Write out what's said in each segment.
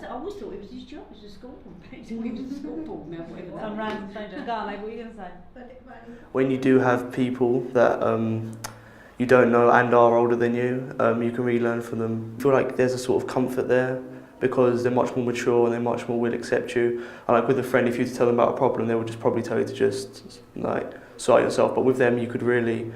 I always thought it was his job as a school board. He was a school board member, whatever that Some is. random stranger. Go on, Mavis, what are you going to say? When you do have people that you don't know and are older than you, you can really learn from them. I feel like there's a sort of comfort there because they're much more mature and they much more will accept you. And like with a friend, if you were to tell them about a problem, they would just probably tell you to just like sort yourself. But with them, you could really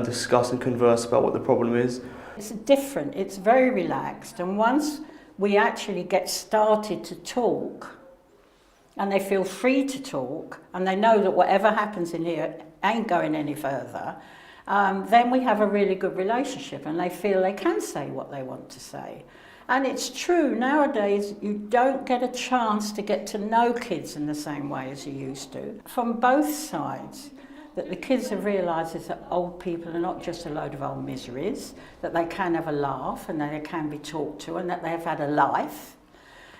discuss and converse about what the problem is. It's different, it's very relaxed, and once we actually get started to talk, and they feel free to talk, and they know that whatever happens in here ain't going any further, then we have a really good relationship and they feel they can say what they want to say. And it's true, nowadays you don't get a chance to get to know kids in the same way as you used to. From both sides, that the kids have realised that old people are not just a load of old miseries, that they can have a laugh and that they can be talked to and that they have had a life.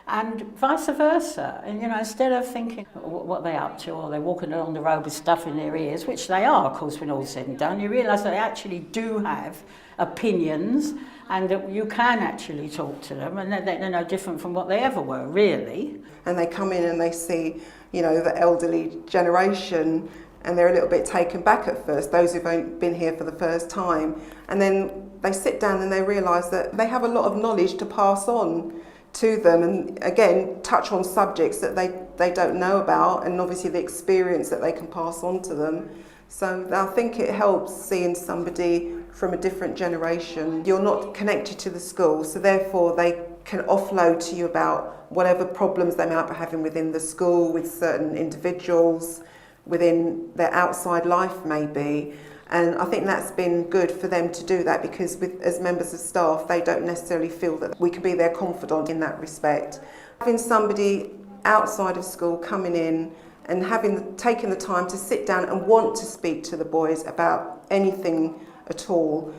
And vice versa, and instead of thinking what they're up to, or they're walking along the road with stuff in their ears, which they are, of course, when all's said and done, you realise that they actually do have opinions and that you can actually talk to them and that they're no different from what they ever were, really. And they come in and they see, the elderly generation, and they're a little bit taken back at first, those who've only been here for the first time. And then they sit down and they realise that they have a lot of knowledge to pass on to them, and again touch on subjects that they don't know about, and obviously the experience that they can pass on to them. So I think it helps seeing somebody from a different generation. You're not connected to the school, so therefore they can offload to you about whatever problems they might be having within the school, with certain individuals, within their outside life maybe. And I think that's been good for them to do that, because as members of staff, they don't necessarily feel that we can be their confidant in that respect. Having somebody outside of school coming in and taking the time to sit down and want to speak to the boys about anything at all.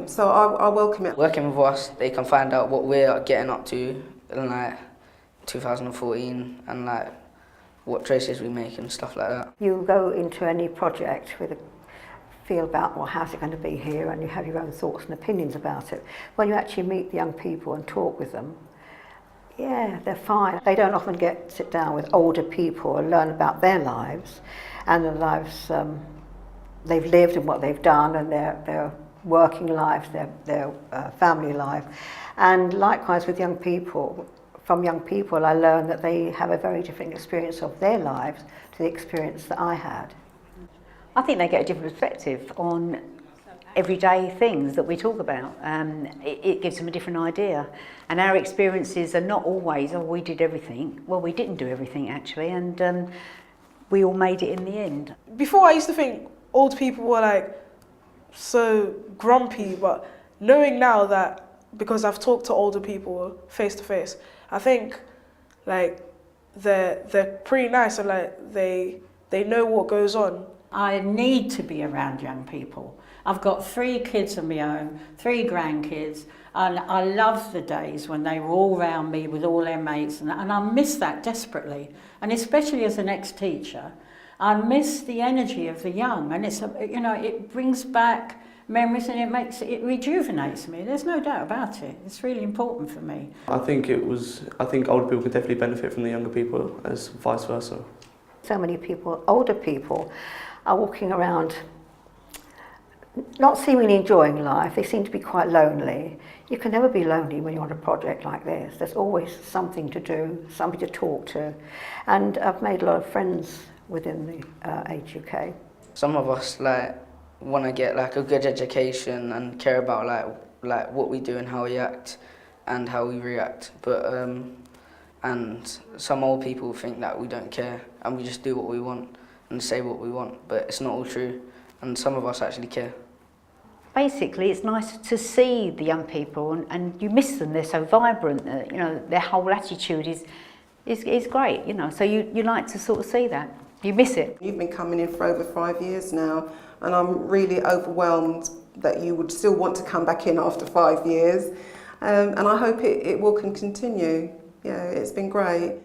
So I welcome it. Working with us, they can find out what we're getting up to in 2014 and what choices we make and stuff like that. You go into any project with a feel about, well, how's it going to be here, and you have your own thoughts and opinions about it. When you actually meet the young people and talk with them, yeah, they're fine. They don't often get to sit down with older people and learn about their lives and the lives they've lived and what they've done, and their working life, their family life. And likewise with young people, from young people I learn that they have a very different experience of their lives to the experience that I had. I think they get a different perspective on everyday things that we talk about. It gives them a different idea. And our experiences are not always, oh, we did everything. Well, we didn't do everything, actually, and we all made it in the end. Before, I used to think old people were so grumpy, but knowing now that, because I've talked to older people face to face, I think they're pretty nice, and they know what goes on. I need to be around young people. I've got 3 kids of my own, 3 grandkids, and I love the days when they were all around me with all their mates, and I miss that desperately. And especially as an ex-teacher, I miss the energy of the young, and it brings back memories, and it rejuvenates me. There's no doubt about it. It's really important for me. I think older people can definitely benefit from the younger people, as vice versa. So many people, older people, are walking around not seemingly enjoying life. They seem to be quite lonely. You can never be lonely when you're on a project like this. There's always something to do, somebody to talk to. And I've made a lot of friends within the Age UK. Some of us want to get a good education and care about what we do and how we act and how we react. But and some old people think that we don't care and we just do what we want and say what we want, but it's not all true, and some of us actually care. Basically, it's nice to see the young people, and you miss them. They're so vibrant. Their whole attitude is great. So you like to sort of see that. You miss it. You've been coming in for over 5 years now, and I'm really overwhelmed that you would still want to come back in after 5 years, and I hope it will continue. Yeah, it's been great.